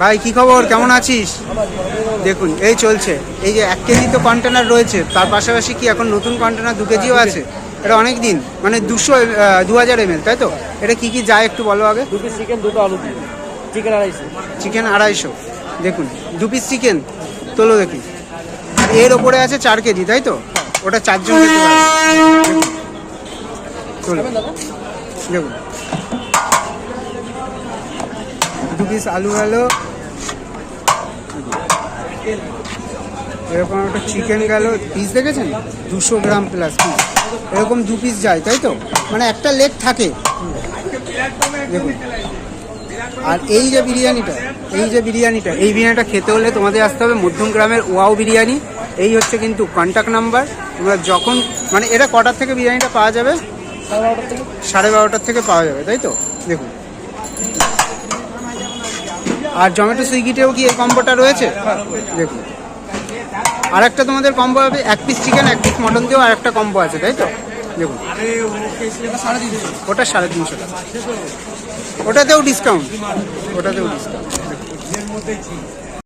ভাই কি খবর, কেমন আছিস? দেখুন এই চলছে, এই যে 1 কেজি তো কন্টেনার রয়েছে, তার পাশাপাশি কি এখন নতুন কন্টেনার 2 কেজিও আছে। এটা অনেক দিন, মানে 2000 ml, তাই তো? এটা কি কি যায় একটু বলো আগে। 2 পিস চিকেন, 2টো আলু দিয়ে চিকেন 250। চিকেন 250, দেখুন 2 পিস চিকেন তোলো দেখি। আর এর ওপরে আছে 4 কেজি, তাই তো? ওটা 4 জন খেতে পারে। দেখুন, তোলো দেখুন, 2 পিস আলু গেল, এরকম একটা চিকেন গেল। পিস দেখেছেন 200 গ্রাম প্লাস পিস, এরকম 2 পিস যায়, তাই তো? মানে একটা লেগ থাকে, দেখুন। আর এই যে বিরিয়ানিটা, এই বিরিয়ানিটা খেতে হলে তোমাদের আসতে হবে মধ্যম গ্রামের ওয়াও বিরিয়ানি। এই হচ্ছে কিন্তু কন্ট্যাক্ট নাম্বার। তোমরা যখন, মানে এটা কটার থেকে বিরিয়ানিটা পাওয়া যাবে? 12:30 থেকে পাওয়া যাবে, তাই তো? দেখুন, আর জোম্যাটো সুইগিতেও কি এই কম্বোটা রয়েছে? দেখুন, আর একটা তোমাদের কম্বো হবে 1 পিস চিকেন 1 পিস মটন দিয়েও আর একটা কম্বো আছে, তাই তো? দেখুন, ওটা 350 টাকা, ওটাতেও ডিসকাউন্ট।